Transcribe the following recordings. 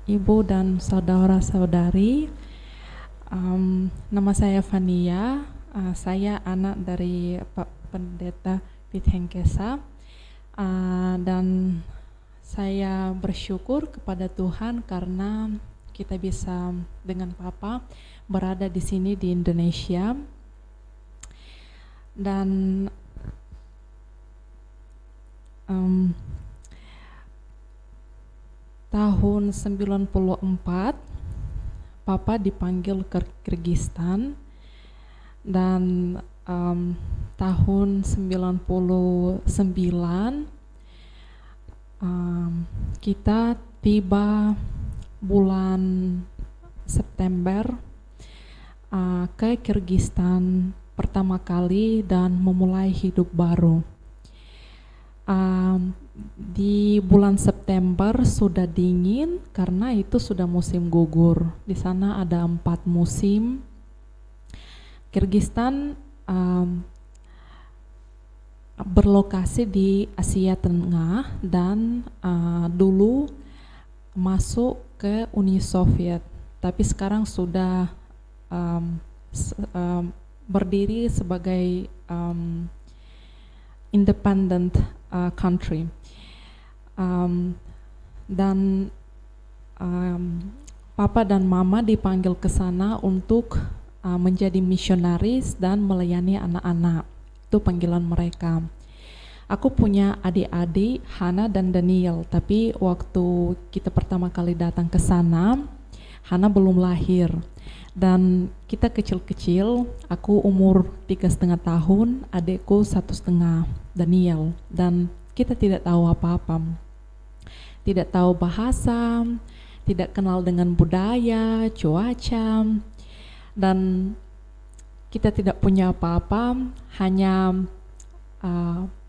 Ibu dan saudara-saudari. Nama saya Fania. Saya anak dari Pak Pendeta Pit Hengkesa. Dan saya bersyukur kepada Tuhan karena kita bisa dengan Papa berada di sini di Indonesia. Dan tahun 94 Papa dipanggil ke Kyrgyzstan, dan tahun 99 kita tiba bulan September ke Kyrgyzstan pertama kali dan memulai hidup baru. Di bulan September sudah dingin karena itu sudah musim gugur. Di sana ada 4 musim. Kyrgyzstan berlokasi di Asia Tengah dan dulu masuk ke Uni Soviet, tapi sekarang sudah berdiri sebagai independent country. Dan Papa dan Mama dipanggil ke sana untuk menjadi misionaris dan melayani anak-anak. Itu panggilan mereka. Aku punya adik-adik, Hana dan Daniel, tapi waktu kita pertama kali datang ke sana, Hana belum lahir. Dan kita kecil-kecil, aku umur 3,5 tahun, adikku 1,5, Daniel. Dan kita tidak tahu apa-apa. Tidak tahu bahasa, tidak kenal dengan budaya, cuaca, dan kita tidak punya apa-apa, hanya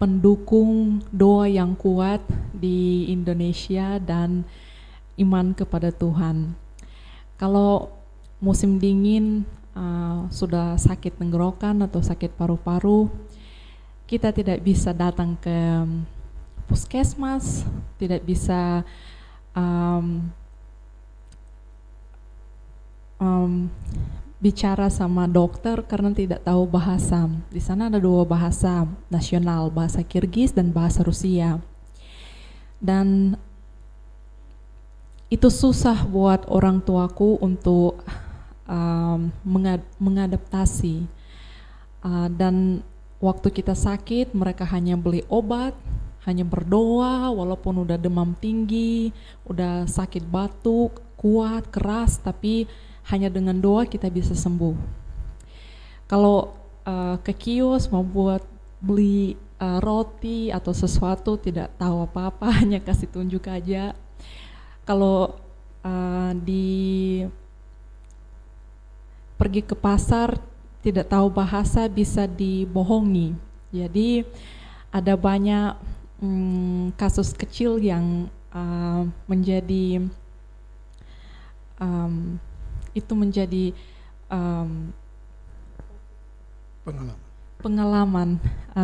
pendukung doa yang kuat di Indonesia dan iman kepada Tuhan. Kalau musim dingin sudah sakit tenggorokan atau sakit paru-paru, kita tidak bisa datang ke puskesmas, tidak bisa bicara sama dokter karena tidak tahu bahasa. Di sana ada 2 bahasa nasional, bahasa Kirgiz dan bahasa Rusia. Dan itu susah buat orang tuaku untuk mengadaptasi. Dan waktu kita sakit, mereka hanya beli obat, hanya berdoa walaupun udah demam tinggi, udah sakit batuk, kuat, keras, tapi hanya dengan doa kita bisa sembuh. Kalau ke kios mau buat beli roti atau sesuatu, tidak tahu apa-apa, hanya kasih tunjuk aja. Kalau pergi ke pasar tidak tahu bahasa, bisa dibohongi. Jadi ada banyak kasus kecil yang menjadi pengalaman.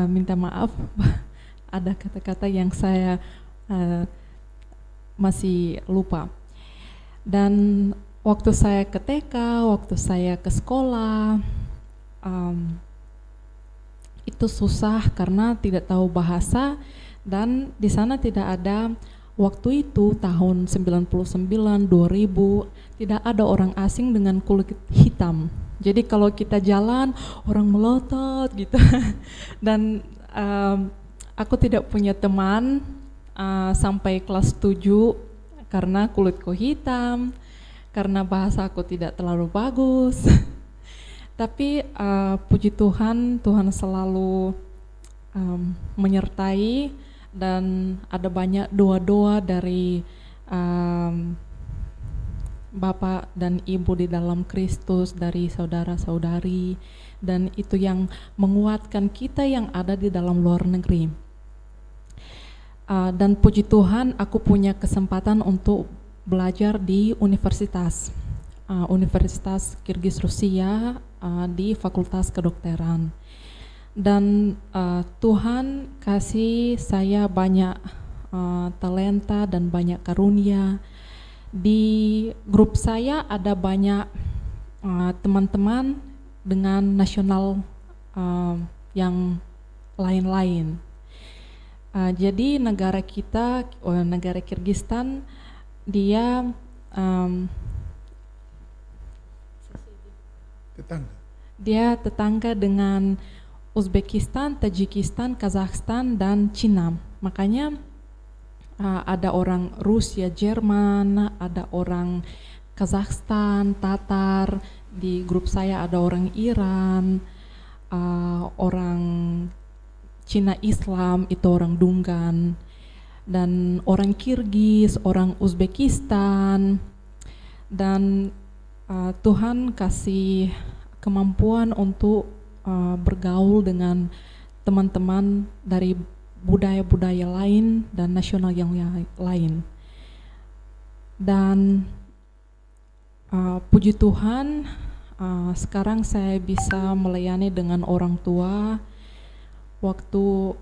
Minta maaf, ada kata-kata yang saya masih lupa. Dan waktu saya ke TK, waktu saya ke sekolah, itu susah karena tidak tahu bahasa, dan di sana tidak ada, waktu itu tahun 99, 2000, tidak ada orang asing dengan kulit hitam. Jadi kalau kita jalan, orang melotot gitu. Dan aku tidak punya teman sampai kelas 7 karena kulitku hitam, karena bahasa aku tidak terlalu bagus. Tapi puji Tuhan, Tuhan selalu menyertai, dan ada banyak doa-doa dari Bapak dan Ibu di dalam Kristus, dari saudara-saudari, dan itu yang menguatkan kita yang ada di dalam luar negeri. Dan puji Tuhan, aku punya kesempatan untuk belajar di Universitas Kirgiz Rusia di Fakultas Kedokteran. Dan Tuhan kasih saya banyak talenta dan banyak karunia, Di grup saya ada banyak teman-teman dengan nasional yang lain-lain. Jadi negara kita, negara Kyrgyzstan, dia tetangga dengan Uzbekistan, Tajikistan, Kazakhstan, dan Cina. Makanya ada orang Rusia, Jerman, ada orang Kazakhstan, Tatar. Di grup saya ada orang Iran, orang Cina Islam, itu orang Dungan, dan orang Kirgiz, orang Uzbekistan. Dan Tuhan kasih kemampuan untuk bergaul dengan teman-teman dari budaya-budaya lain dan nasional yang lain. Dan puji Tuhan, sekarang saya bisa melayani dengan orang tua. Waktu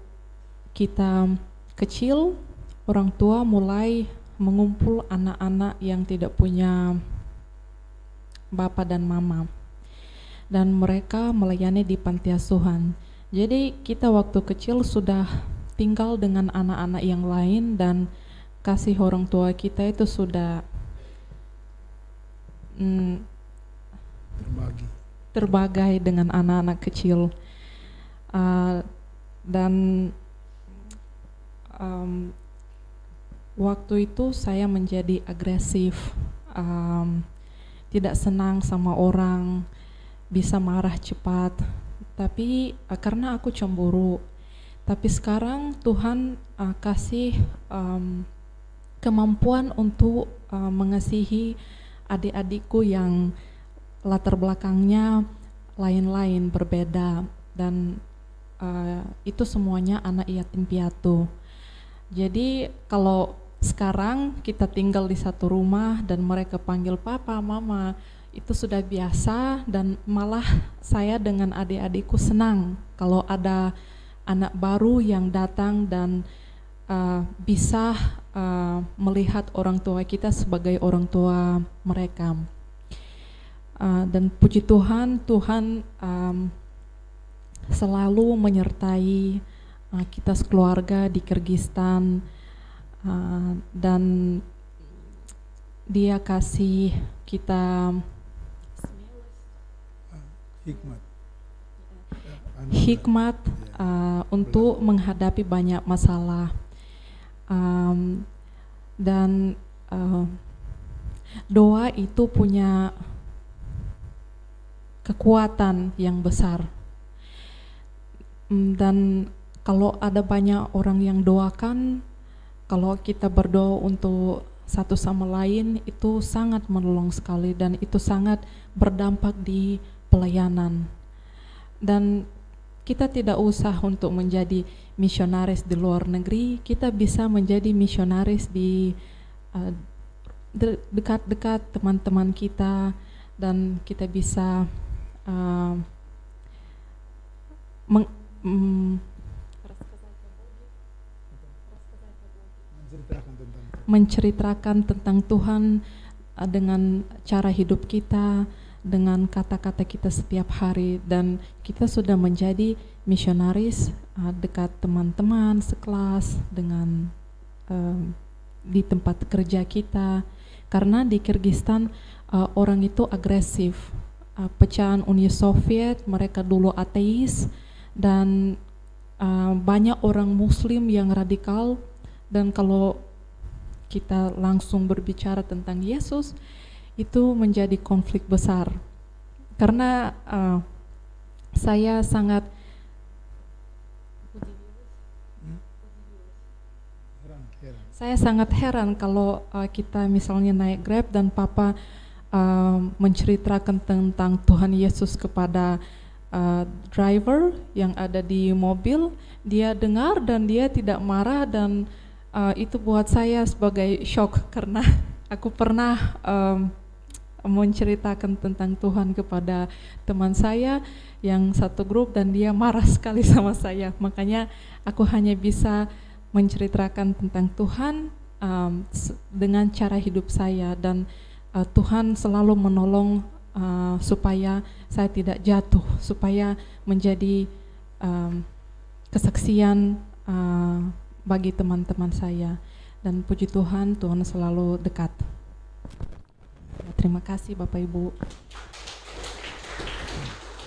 kita kecil, orang tua mulai mengumpul anak-anak yang tidak punya bapak dan mama, dan mereka melayani di panti asuhan. Jadi kita waktu kecil sudah tinggal dengan anak-anak yang lain, dan kasih orang tua kita itu sudah terbagai dengan anak-anak kecil. Dan waktu itu saya menjadi agresif, tidak senang sama orang, bisa marah cepat, tapi karena aku cemburu. Tapi sekarang Tuhan kasih kemampuan untuk mengasihi adik-adikku yang latar belakangnya lain-lain, berbeda, dan itu semuanya anak yatim piatu. Jadi kalau sekarang kita tinggal di satu rumah dan mereka panggil papa, mama, itu sudah biasa, dan malah saya dengan adik-adikku senang kalau ada anak baru yang datang dan bisa melihat orang tua kita sebagai orang tua mereka. Dan puji Tuhan, Tuhan selalu menyertai kita sekeluarga di Kyrgyzstan, dan Dia kasih kita hikmat untuk menghadapi banyak masalah, dan doa itu punya kekuatan yang besar. Dan kalau ada banyak orang yang doakan, kalau kita berdoa untuk satu sama lain, itu sangat menolong sekali, dan itu sangat berdampak di pelayanan. Dan kita tidak usah untuk menjadi misionaris di luar negeri, kita bisa menjadi misionaris di dekat-dekat teman-teman kita, dan kita bisa menceritakan tentang Tuhan dengan cara hidup kita, dengan kata-kata kita setiap hari, dan kita sudah menjadi misionaris dekat teman-teman sekelas, dengan di tempat kerja kita. Karena di Kyrgyzstan orang itu agresif. Pecahan Uni Soviet, mereka dulu ateis, dan banyak orang Muslim yang radikal, dan kalau kita langsung berbicara tentang Yesus, itu menjadi konflik besar. Karena saya sangat heran kalau kita misalnya naik Grab dan Papa menceritakan tentang Tuhan Yesus kepada driver yang ada di mobil, dia dengar dan dia tidak marah, dan itu buat saya sebagai shock, karena aku pernah menceritakan tentang Tuhan kepada teman saya yang satu grup, dan dia marah sekali sama saya. Makanya aku hanya bisa menceritakan tentang Tuhan dengan cara hidup saya, dan Tuhan selalu menolong supaya saya tidak jatuh, supaya menjadi kesaksian bagi teman-teman saya. Dan puji Tuhan, Tuhan selalu dekat. Terima kasih Bapak Ibu.